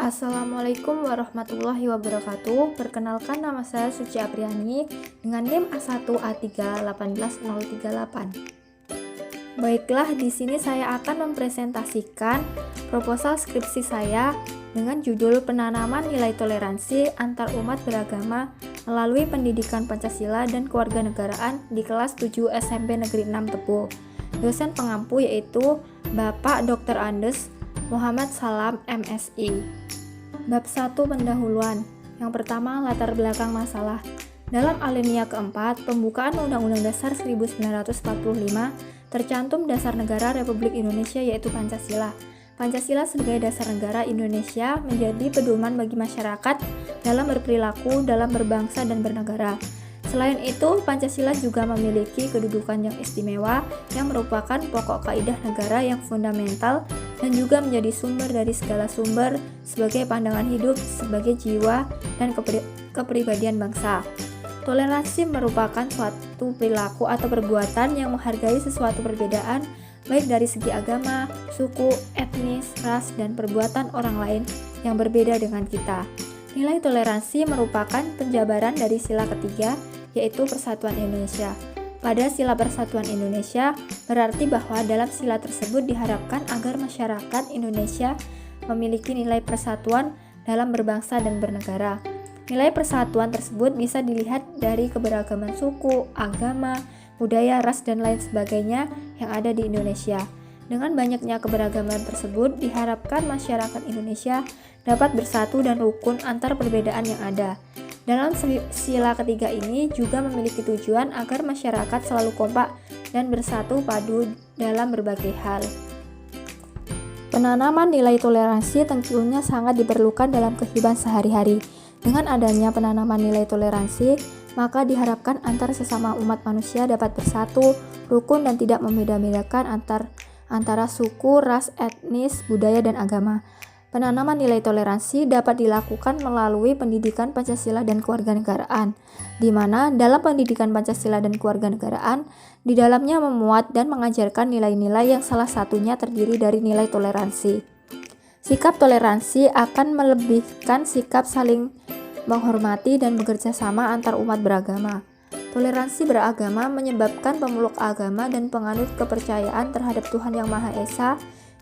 Assalamualaikum warahmatullahi wabarakatuh. Perkenalkan, nama saya Suci Apriani dengan NIM A1A3 18038. Baiklah, di sini saya akan mempresentasikan proposal skripsi saya dengan judul Penanaman Nilai Toleransi Antar Umat Beragama Melalui Pendidikan Pancasila dan Kewarganegaraan di kelas 7 SMP Negeri 6 Tebo. Dosen pengampu yaitu Bapak Dr. Andes Muhammad Salam, MSI. Bab 1 pendahuluan. Yang pertama, latar belakang masalah. Dalam alinea keempat, pembukaan Undang-Undang Dasar 1945, tercantum dasar negara Republik Indonesia yaitu Pancasila. Pancasila sebagai dasar negara Indonesia menjadi pedoman bagi masyarakat dalam berperilaku, dalam berbangsa dan bernegara. Selain itu, Pancasila juga memiliki kedudukan yang istimewa yang merupakan pokok kaidah negara yang fundamental dan juga menjadi sumber dari segala sumber sebagai pandangan hidup, sebagai jiwa dan kepribadian bangsa. Toleransi merupakan suatu perilaku atau perbuatan yang menghargai sesuatu perbedaan baik dari segi agama, suku, etnis, ras, dan perbuatan orang lain yang berbeda dengan kita. Nilai toleransi merupakan penjabaran dari sila ketiga, yaitu Persatuan Indonesia. Pada sila Persatuan Indonesia, berarti bahwa dalam sila tersebut diharapkan agar masyarakat Indonesia memiliki nilai persatuan dalam berbangsa dan bernegara. Nilai persatuan tersebut bisa dilihat dari keberagaman suku, agama, budaya, ras, dan lain sebagainya yang ada di Indonesia. Dengan banyaknya keberagaman tersebut, diharapkan masyarakat Indonesia dapat bersatu dan rukun antar perbedaan yang ada. Dalam sila ketiga ini juga memiliki tujuan agar masyarakat selalu kompak dan bersatu padu dalam berbagai hal. Penanaman nilai toleransi tentunya sangat diperlukan dalam kehidupan sehari-hari. Dengan adanya penanaman nilai toleransi, maka diharapkan antar sesama umat manusia dapat bersatu, rukun, dan tidak membeda-bedakan antara suku, ras, etnis, budaya, dan agama. Penanaman nilai toleransi dapat dilakukan melalui pendidikan Pancasila dan kewarganegaraan, di mana dalam pendidikan Pancasila dan kewarganegaraan, di dalamnya memuat dan mengajarkan nilai-nilai yang salah satunya terdiri dari nilai toleransi. Sikap toleransi akan melebihkan sikap saling menghormati dan bekerja sama antar umat beragama. Toleransi beragama menyebabkan pemeluk agama dan penganut kepercayaan terhadap Tuhan Yang Maha Esa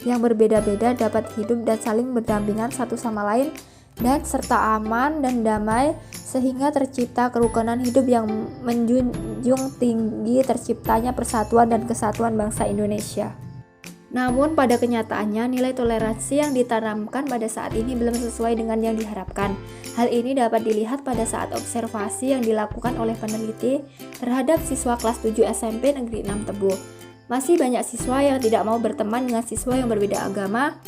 yang berbeda-beda dapat hidup dan saling berdampingan satu sama lain dan serta aman dan damai sehingga tercipta kerukunan hidup yang menjunjung tinggi terciptanya persatuan dan kesatuan bangsa Indonesia. Namun pada kenyataannya nilai toleransi yang ditanamkan pada saat ini belum sesuai dengan yang diharapkan. Hal ini dapat dilihat pada saat observasi yang dilakukan oleh peneliti terhadap siswa kelas 7 SMP Negeri 6 Tebo. Masih banyak siswa yang tidak mau berteman dengan siswa yang berbeda agama.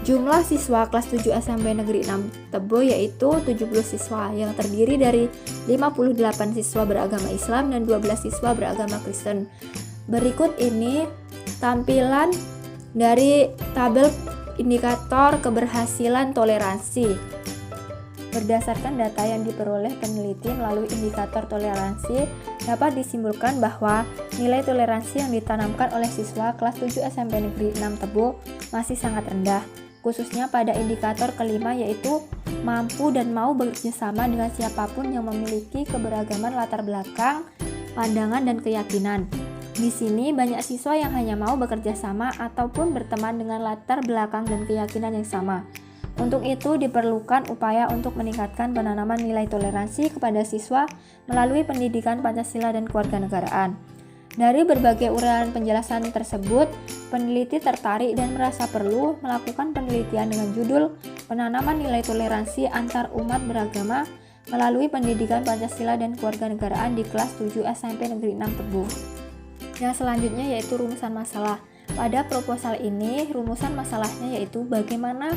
Jumlah siswa kelas 7 SMP Negeri 6 Tebo yaitu 70 siswa yang terdiri dari 58 siswa beragama Islam dan 12 siswa beragama Kristen. Berikut ini tampilan dari tabel indikator keberhasilan toleransi. Berdasarkan data yang diperoleh peneliti melalui indikator toleransi, dapat disimpulkan bahwa nilai toleransi yang ditanamkan oleh siswa kelas 7 SMP Negeri 6 Tebo masih sangat rendah, khususnya pada indikator kelima yaitu mampu dan mau bekerjasama dengan siapapun yang memiliki keberagaman latar belakang, pandangan, dan keyakinan. Di sini banyak siswa yang hanya mau bekerja sama ataupun berteman dengan latar belakang dan keyakinan yang sama. Untuk itu diperlukan upaya untuk meningkatkan penanaman nilai toleransi kepada siswa melalui pendidikan Pancasila dan kewarganegaraan. Dari berbagai uraian penjelasan tersebut, peneliti tertarik dan merasa perlu melakukan penelitian dengan judul Penanaman Nilai Toleransi Antar Umat Beragama melalui pendidikan Pancasila dan kewarganegaraan di kelas 7 SMP Negeri 6 Tebo. Yang selanjutnya yaitu rumusan masalah. Pada proposal ini, rumusan masalahnya yaitu bagaimana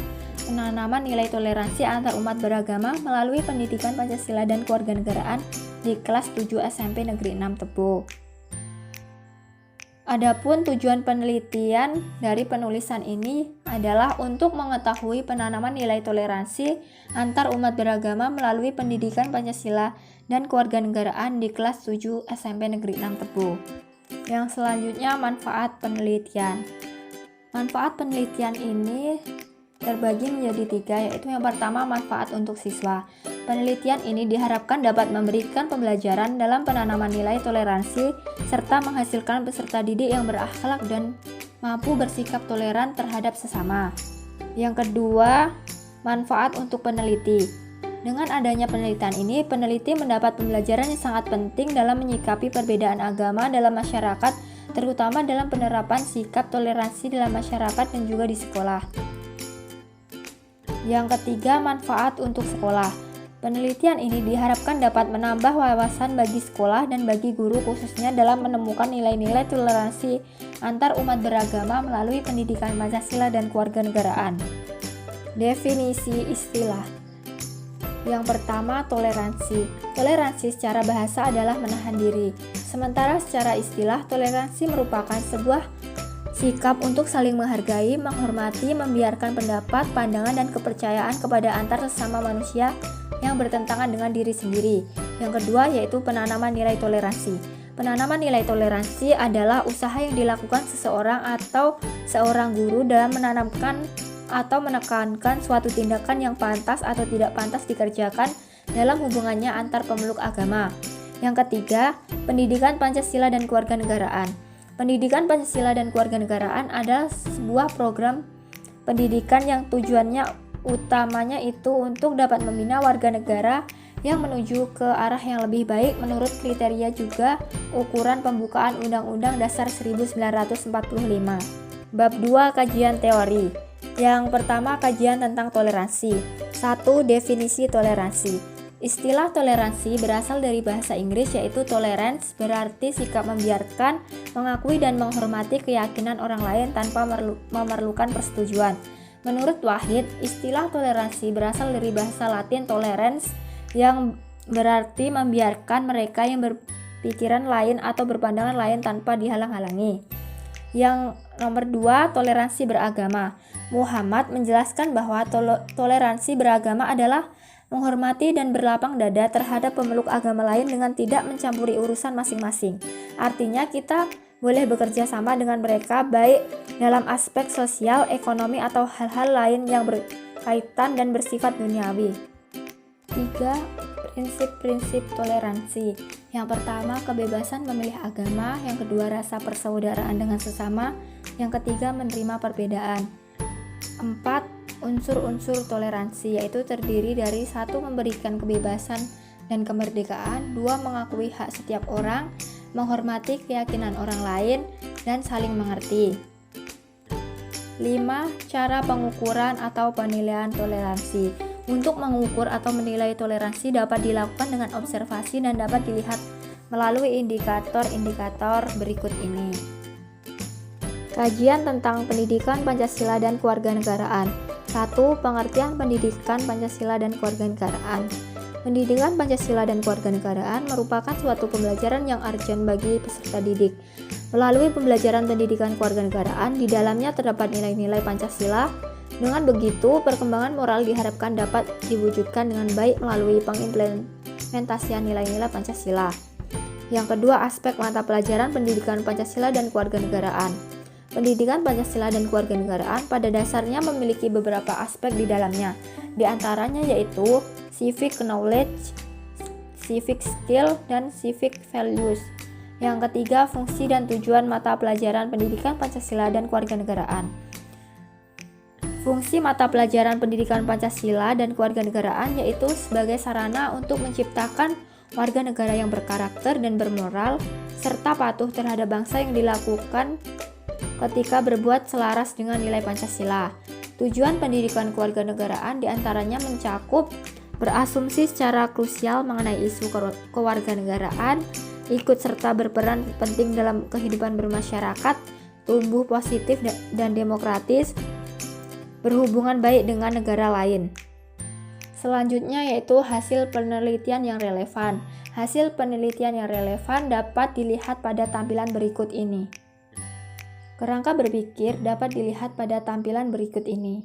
penanaman nilai toleransi antar umat beragama melalui pendidikan Pancasila dan kewarganegaraan di kelas 7 SMP Negeri 6 Tebo. Adapun tujuan penelitian dari penulisan ini adalah untuk mengetahui penanaman nilai toleransi antar umat beragama melalui pendidikan Pancasila dan kewarganegaraan di kelas 7 SMP Negeri 6 Tebo. Yang selanjutnya manfaat penelitian. Manfaat penelitian ini terbagi menjadi 3, yaitu yang pertama manfaat untuk siswa. Penelitian ini diharapkan dapat memberikan pembelajaran dalam penanaman nilai toleransi serta menghasilkan peserta didik yang berakhlak dan mampu bersikap toleran terhadap sesama. Yang kedua, manfaat untuk peneliti. Dengan adanya penelitian ini, peneliti mendapat pembelajaran yang sangat penting dalam menyikapi perbedaan agama dalam masyarakat, terutama dalam penerapan sikap toleransi dalam masyarakat dan juga di sekolah. Yang ketiga, manfaat untuk sekolah. Penelitian ini diharapkan dapat menambah wawasan bagi sekolah dan bagi guru khususnya dalam menemukan nilai-nilai toleransi antar umat beragama melalui pendidikan Pancasila dan kewarganegaraan. Definisi istilah. Yang pertama, toleransi. Toleransi secara bahasa adalah menahan diri. Sementara secara istilah, toleransi merupakan sebuah sikap untuk saling menghargai, menghormati, membiarkan pendapat, pandangan, dan kepercayaan kepada antar sesama manusia yang bertentangan dengan diri sendiri. Yang kedua yaitu penanaman nilai toleransi. Penanaman nilai toleransi adalah usaha yang dilakukan seseorang atau seorang guru dalam menanamkan atau menekankan suatu tindakan yang pantas atau tidak pantas dikerjakan dalam hubungannya antar pemeluk agama. Yang ketiga, pendidikan Pancasila dan kewarganegaraan. Pendidikan Pancasila dan kewarganegaraan adalah sebuah program pendidikan yang tujuannya utamanya itu untuk dapat membina warga negara yang menuju ke arah yang lebih baik menurut kriteria juga ukuran pembukaan Undang-Undang Dasar 1945. Bab 2, kajian teori. Yang pertama, kajian tentang toleransi. 1. Definisi toleransi. Istilah toleransi berasal dari bahasa Inggris yaitu tolerance, berarti sikap membiarkan, mengakui dan menghormati keyakinan orang lain tanpa memerlukan persetujuan. Menurut Wahid, istilah toleransi berasal dari bahasa Latin tolerans yang berarti membiarkan mereka yang berpikiran lain atau berpandangan lain tanpa dihalang-halangi. Yang nomor 2, toleransi beragama. Muhammad menjelaskan bahwa toleransi beragama adalah menghormati dan berlapang dada terhadap pemeluk agama lain dengan tidak mencampuri urusan masing-masing. Artinya kita boleh bekerja sama dengan mereka baik dalam aspek sosial, ekonomi, atau hal-hal lain yang berkaitan dan bersifat duniawi. 3. Prinsip-prinsip toleransi. Yang pertama, kebebasan memilih agama. Yang kedua, rasa persaudaraan dengan sesama. Yang ketiga, menerima perbedaan. 4. Unsur-unsur toleransi, yaitu terdiri dari 1. Memberikan kebebasan dan kemerdekaan, 2. Mengakui hak setiap orang, menghormati keyakinan orang lain, dan saling mengerti. 5. Cara pengukuran atau penilaian toleransi. Untuk mengukur atau menilai toleransi dapat dilakukan dengan observasi dan dapat dilihat melalui indikator-indikator berikut ini. Kajian tentang pendidikan Pancasila dan kewarganegaraan. 1. Pengertian pendidikan Pancasila dan kewarganegaraan. Pendidikan Pancasila dan kewarganegaraan merupakan suatu pembelajaran yang urgent bagi peserta didik. Melalui pembelajaran pendidikan kewarganegaraan, di dalamnya terdapat nilai-nilai Pancasila. Dengan begitu, perkembangan moral diharapkan dapat diwujudkan dengan baik melalui pengimplementasian nilai-nilai Pancasila. Yang kedua, aspek mata pelajaran pendidikan Pancasila dan kewarganegaraan. Pendidikan Pancasila dan kewarganegaraan pada dasarnya memiliki beberapa aspek di dalamnya, di antaranya yaitu civic knowledge, civic skill, dan civic values. Yang ketiga, fungsi dan tujuan mata pelajaran pendidikan Pancasila dan kewarganegaraan. Fungsi mata pelajaran pendidikan Pancasila dan kewarganegaraan yaitu sebagai sarana untuk menciptakan warga negara yang berkarakter dan bermoral, serta patuh terhadap bangsa yang dilakukan ketika berbuat selaras dengan nilai Pancasila. Tujuan pendidikan kewarganegaraan diantaranya mencakup berasumsi secara krusial mengenai isu kewarganegaraan, ikut serta berperan penting dalam kehidupan bermasyarakat, tumbuh positif dan demokratis, berhubungan baik dengan negara lain. Selanjutnya yaitu hasil penelitian yang relevan. Hasil penelitian yang relevan dapat dilihat pada tampilan berikut ini. Kerangka berpikir dapat dilihat pada tampilan berikut ini.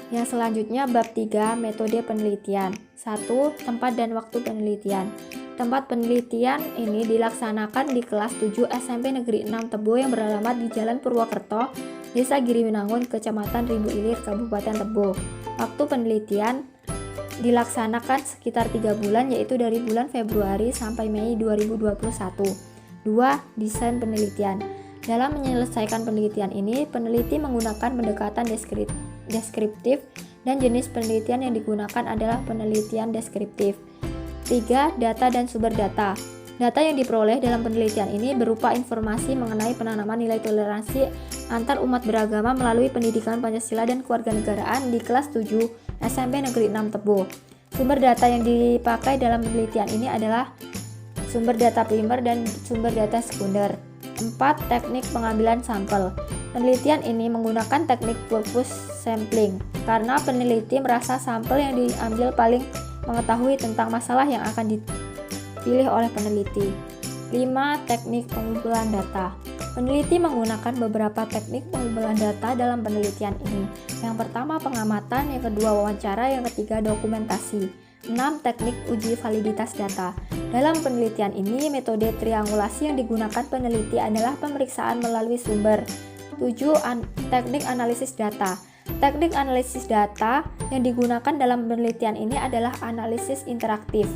Yang selanjutnya bab 3, metode penelitian. 1. Tempat dan waktu penelitian. Tempat penelitian ini dilaksanakan di kelas 7 SMP Negeri 6 Tebo yang beralamat di Jalan Purwokerto, Desa Giriwinangun, Kecamatan Ribu Ilir, Kabupaten Tebo. Waktu penelitian dilaksanakan sekitar 3 bulan, yaitu dari bulan Februari sampai Mei 2021. 2. Desain penelitian. Dalam menyelesaikan penelitian ini, peneliti menggunakan pendekatan deskriptif dan jenis penelitian yang digunakan adalah penelitian deskriptif. 3. Data dan sumber data. Data yang diperoleh dalam penelitian ini berupa informasi mengenai penanaman nilai toleransi antar umat beragama melalui pendidikan Pancasila dan kewarganegaraan di kelas 7 SMP Negeri 6 Tebo. Sumber data yang dipakai dalam penelitian ini adalah sumber data primer dan sumber data sekunder. 4. Teknik pengambilan sampel. Penelitian ini menggunakan teknik purpose sampling karena peneliti merasa sampel yang diambil paling mengetahui tentang masalah yang akan dipilih oleh peneliti. 5. Teknik pengumpulan data. Peneliti menggunakan beberapa teknik pengumpulan data dalam penelitian ini. Yang pertama pengamatan, yang kedua wawancara, yang ketiga dokumentasi. 6. Teknik uji validitas data. Dalam penelitian ini, metode triangulasi yang digunakan peneliti adalah pemeriksaan melalui sumber. 7. Teknik analisis data. Teknik analisis data yang digunakan dalam penelitian ini adalah analisis interaktif.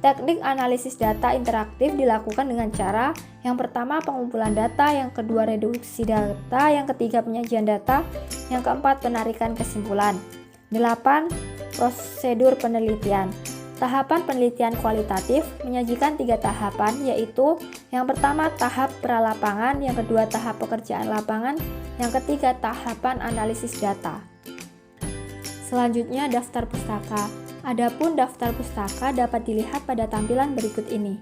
Teknik analisis data interaktif dilakukan dengan cara yang pertama pengumpulan data, yang kedua reduksi data, yang ketiga penyajian data, yang keempat penarikan kesimpulan. 8. Prosedur penelitian. Tahapan penelitian kualitatif menyajikan 3 tahapan, yaitu yang pertama tahap pralapangan, yang kedua tahap pekerjaan lapangan, yang ketiga tahapan analisis data. Selanjutnya daftar pustaka. Adapun daftar pustaka dapat dilihat pada tampilan berikut ini.